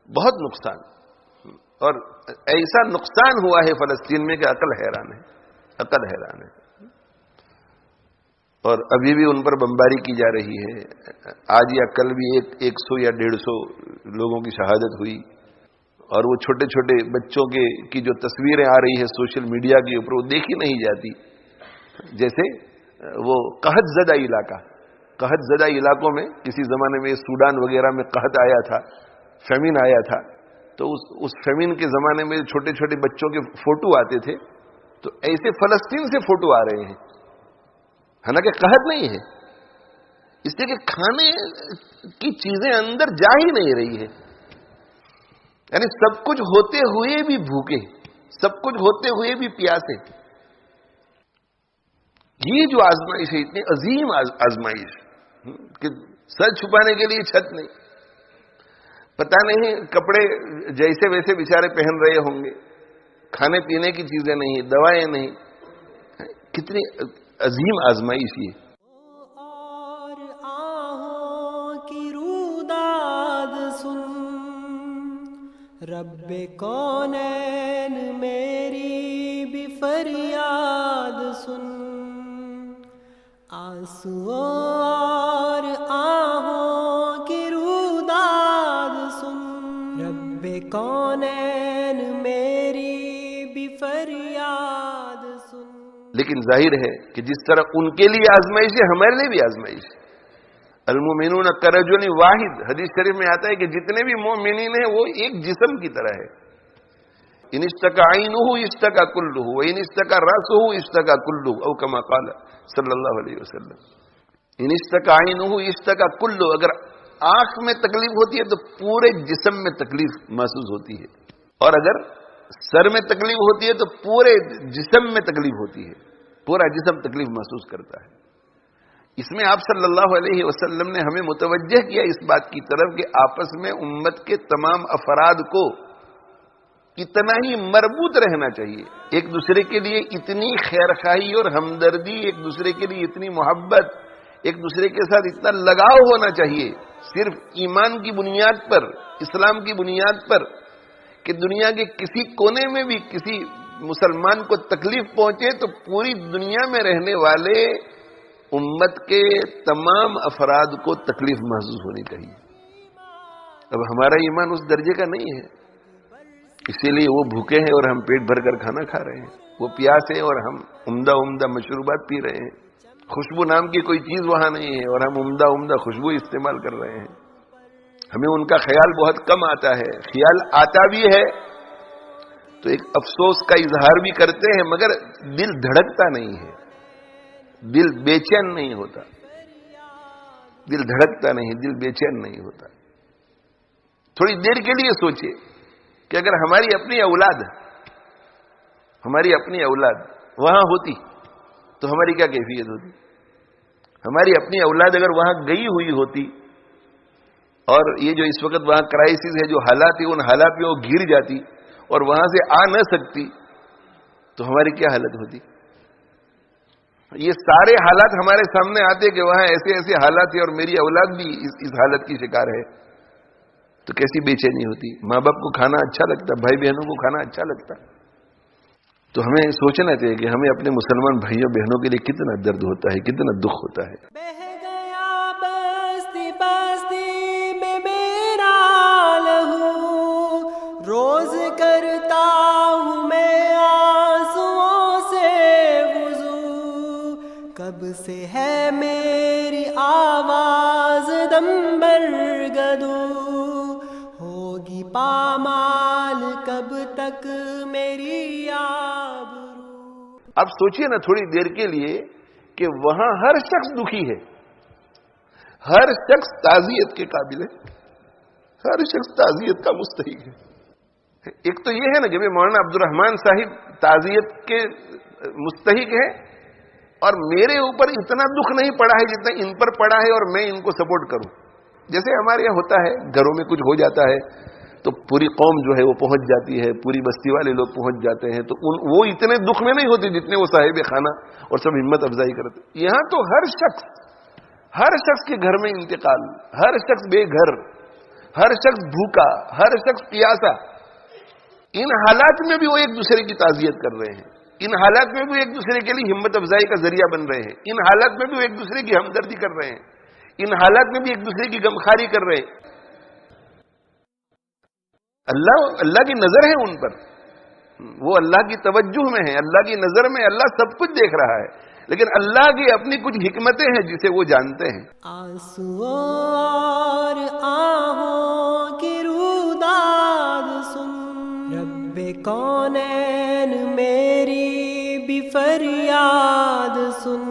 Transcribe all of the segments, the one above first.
بہت نقصان، اور ایسا نقصان ہوا ہے فلسطین میں کہ عقل حیران ہے، عقل حیران ہے. اور ابھی بھی ان پر بمباری کی جا رہی ہے. آج یا کل بھی 100 یا 150 لوگوں کی شہادت ہوئی، اور وہ چھوٹے چھوٹے بچوں کی جو تصویریں آ رہی ہیں سوشل میڈیا کے اوپر، وہ دیکھی نہیں جاتی. جیسے وہ قحط زدہ علاقہ، قحط زدہ علاقوں میں کسی زمانے میں سوڈان وغیرہ میں قحط آیا تھا، فیمین آیا تھا، تو اس فیمین کے زمانے میں چھوٹے چھوٹے بچوں کے فوٹو آتے تھے، تو ایسے فلسطین سے فوٹو آ رہے ہیں، حالانکہ قحط نہیں ہے، اس لیے کہ کھانے کی چیزیں اندر جا ہی نہیں رہی ہے. یعنی سب کچھ ہوتے ہوئے بھی بھوکے، سب کچھ ہوتے ہوئے بھی پیاسے. یہ جو آزمائش ہے، اتنی عظیم آزمائش کہ سر چھپانے کے لیے چھت نہیں، پتہ نہیں کپڑے جیسے ویسے بیچارے پہن رہے ہوں گے، کھانے پینے کی چیزیں نہیں، دوائیں نہیں. کتنی عظیم آزمائش یہ. اور آہوں کی روداد سن، رب کونین میری بھی فریاد سن. آنسو اور آہوں کی روداد سن، رب کونین میری بھی فریاد سن. لیکن ظاہر ہے کہ جس طرح ان کے لیے آزمائش ہے، ہمارے لیے بھی آزمائش ہے. المؤمنون کرجل واحد، حدیث شریف میں آتا ہے کہ جتنے بھی مومنین ہیں وہ ایک جسم کی طرح ہے. ان اشتکا عینہ اشتکا کلہ وان اشتکا راسہ اشتکا کلہ، او کما قال صلی اللہ علیہ وسلم. ان اشتکا عینہ اشتکا کلہ، اگر آنکھ میں تکلیف ہوتی ہے تو پورے جسم میں تکلیف محسوس ہوتی ہے، اور اگر سر میں تکلیف ہوتی ہے تو پورے جسم میں تکلیف ہوتی ہے، پورا جسم تکلیف محسوس کرتا ہے. اس میں آپ صلی اللہ علیہ وسلم نے ہمیں متوجہ کیا اس بات کی طرف کہ آپس میں امت کے تمام افراد کو اتنا ہی مربوط رہنا چاہیے، ایک دوسرے کے لیے اتنی خیرخواہی اور ہمدردی، ایک دوسرے کے لیے اتنی محبت، ایک دوسرے کے ساتھ اتنا لگاؤ ہونا چاہیے، صرف ایمان کی بنیاد پر، اسلام کی بنیاد پر، کہ دنیا کے کسی کونے میں بھی کسی مسلمان کو تکلیف پہنچے تو پوری دنیا میں رہنے والے امت کے تمام افراد کو تکلیف محسوس ہونی چاہیے. اب ہمارا ایمان اس درجے کا نہیں ہے، اسی لیے وہ بھوکے ہیں اور ہم پیٹ بھر کر کھانا کھا رہے ہیں، وہ پیاسے اور ہم عمدہ عمدہ مشروبات پی رہے ہیں. خوشبو نام کی کوئی چیز وہاں نہیں ہے اور ہم عمدہ عمدہ خوشبو استعمال کر رہے ہیں. ہمیں ان کا خیال بہت کم آتا ہے، خیال آتا بھی ہے تو ایک افسوس کا اظہار بھی کرتے ہیں، مگر دل دھڑکتا نہیں ہے، دل بے چین نہیں ہوتا، دل دھڑکتا نہیں، دل بے چین نہیں ہوتا. تھوڑی دیر کے لیے سوچئے کہ اگر ہماری اپنی اولاد وہاں ہوتی تو ہماری کیا کیفیت ہوتی. ہماری اپنی اولاد اگر وہاں گئی ہوئی ہوتی اور یہ جو اس وقت وہاں کرائسس ہے، جو حالات ہے، ان حالات میں وہ گر جاتی اور وہاں سے آ نہ سکتی تو ہماری کیا حالت ہوتی. یہ سارے حالات ہمارے سامنے آتے کہ وہاں ایسے ایسے حالات ہیں اور میری اولاد بھی اس حالت کی شکار ہے، تو کیسی بے چینی ہوتی. ماں باپ کو کھانا اچھا لگتا، بھائی بہنوں کو کھانا اچھا لگتا. تو ہمیں سوچنا چاہیے کہ ہمیں اپنے مسلمان بھائیوں بہنوں کے لیے کتنا درد ہوتا ہے، کتنا دکھ ہوتا ہے. بہہ گیا بستی بستی میں میرا لہو، روز کرتا ہوں میں آنسوؤں سے وضو. کب سے ہے میری آواز دم برگدو، ہوگی پامال کب تک میری آبرو. اب سوچئے نا تھوڑی دیر کے لیے کہ وہاں ہر شخص دکھی ہے، ہر شخص تعزیت کے قابل ہے، ہر شخص تعزیت کا مستحق ہے. ایک تو یہ ہے نا کہ مولانا عبد الرحمان صاحب تعزیت کے مستحق ہے اور میرے اوپر اتنا دکھ نہیں پڑا ہے جتنا ان پر پڑا ہے اور میں ان کو سپورٹ کروں. جیسے ہمارے یہاں ہوتا ہے، گھروں میں کچھ ہو جاتا ہے تو پوری قوم جو ہے وہ پہنچ جاتی ہے، پوری بستی والے لوگ پہنچ جاتے ہیں، تو وہ اتنے دکھ میں نہیں ہوتے جتنے وہ صاحب خانہ اور سب ہمت افزائی کرتے. یہاں تو ہر شخص کے گھر میں انتقال، ہر شخص بے گھر، ہر شخص بھوکا، ہر شخص پیاسا، ان حالات میں بھی وہ ایک دوسرے کی تعزیت کر رہے ہیں، ان حالات میں بھی ایک دوسرے کے لیے ہمت افزائی کا ذریعہ بن رہے ہیں، ان حالات میں بھی وہ ایک دوسرے کی ہمدردی کر رہے ہیں، ان حالات میں بھی ایک دوسرے کی غمخواری کر رہے ہیں۔ اللہ کی نظر ہے ان پر، وہ اللہ کی توجہ میں ہے، اللہ کی نظر میں، اللہ سب کچھ دیکھ رہا ہے، لیکن اللہ کی اپنی کچھ حکمتیں ہیں جسے وہ جانتے ہیں۔ آنسو اور آہوں کی روداد سن، رب کونین میری بھی فریاد سن۔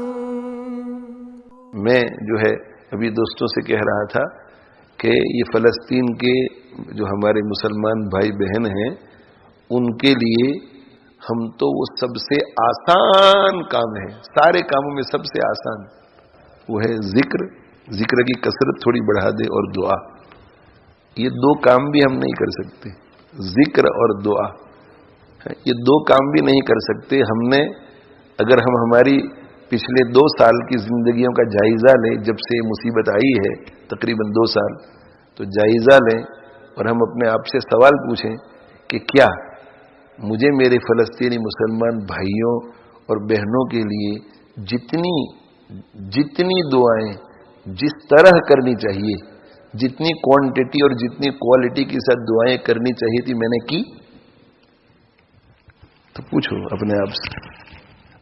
میں جو ہے ابھی دوستوں سے کہہ رہا تھا کہ یہ فلسطین کے جو ہمارے مسلمان بھائی بہن ہیں، ان کے لیے ہم تو وہ سب سے آسان کام ہے، سارے کاموں میں سب سے آسان وہ ہے ذکر کی کثرت تھوڑی بڑھا دے اور دعا۔ یہ دو کام بھی ہم نہیں کر سکتے، ذکر اور دعا، یہ دو کام بھی نہیں کر سکتے۔ اگر ہم ہماری پچھلے 2 سال کی زندگیوں کا جائزہ لیں، جب سے مصیبت آئی ہے تقریباً 2 سال، تو جائزہ لیں اور ہم اپنے آپ سے سوال پوچھیں کہ کیا مجھے میرے فلسطینی مسلمان بھائیوں اور بہنوں کے لیے جتنی دعائیں جس طرح کرنی چاہیے، جتنی کوانٹٹی اور جتنی کوالٹی کے ساتھ دعائیں کرنی چاہیے تھی، میں نے کی؟ تو پوچھو اپنے آپ سے،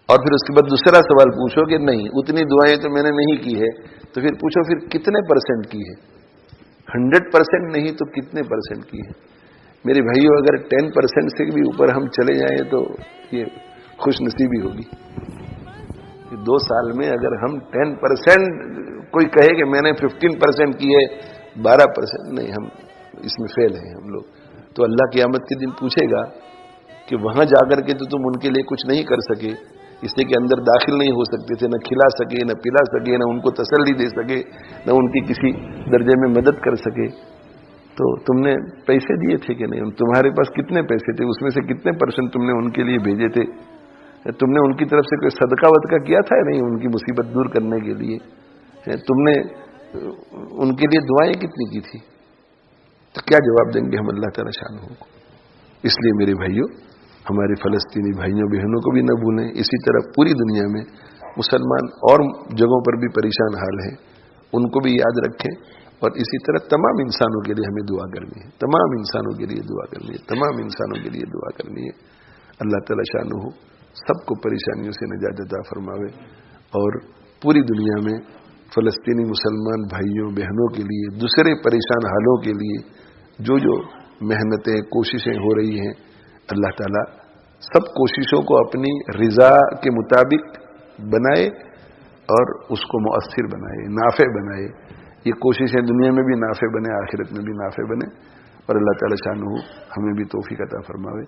اور پھر اس کے بعد دوسرا سوال پوچھو کہ نہیں، اتنی دعائیں تو میں نے نہیں کی ہے، تو پھر پوچھو پھر کتنے % کی ہے؟ 100% نہیں تو کتنے % کی ہے؟ میرے بھائیوں، اگر 10% سے بھی اوپر ہم چلے جائیں تو یہ خوش نصیبی ہوگی۔ 2 سال میں اگر ہم 10%، کوئی کہے کہ میں نے 15% کی ہے، 12% نہیں، ہم اس میں فیل ہیں ہم لوگ، تو اللہ قیامت کے دن پوچھے گا کہ وہاں جا کر کے تو تم ان کے لیے کچھ نہیں کر سکے، اس لیے کہ اندر داخل نہیں ہو سکتے تھے، نہ کھلا سکے، نہ پلا سکے، نہ ان کو تسلی دے سکے، نہ ان کی کسی درجے میں مدد کر سکے، تو تم نے پیسے دیے تھے کہ نہیں؟ تمہارے پاس کتنے پیسے تھے؟ اس میں سے کتنے % تم نے ان کے لیے بھیجے تھے؟ تم نے ان کی طرف سے کوئی صدقہ ودقہ کیا تھا یا نہیں ان کی مصیبت دور کرنے کے لیے؟ تم نے ان کے لیے دعائیں کتنی کی تھی؟ تو کیا جواب دیں گے ہم اللہ تعالی شان ہو کو؟ اس لیے میرے بھائیوں، ہمارے فلسطینی بھائیوں بہنوں کو بھی نہ بھولیں، اسی طرح پوری دنیا میں مسلمان اور جگہوں پر بھی پریشان حال ہیں، ان کو بھی یاد رکھیں، اور اسی طرح تمام انسانوں کے لیے ہمیں دعا کرنی ہے، تمام انسانوں کے لیے دعا کرنی ہے، تمام انسانوں کے لیے دعا کرنی ہے۔ اللہ تعالی شان ہو سب کو پریشانیوں سے نجات عطا فرماوے، اور پوری دنیا میں فلسطینی مسلمان بھائیوں بہنوں کے لیے، دوسرے پریشان حالوں کے لیے جو محنتیں کوششیں ہو رہی ہیں، اللہ تعالیٰ سب کوششوں کو اپنی رضا کے مطابق بنائے اور اس کو مؤثر بنائے، نافع بنائے۔ یہ کوششیں دنیا میں بھی نافع بنے، آخرت میں بھی نافع بنے، اور اللہ تعالیٰ شانہ ہمیں بھی توفیق عطا فرماوے۔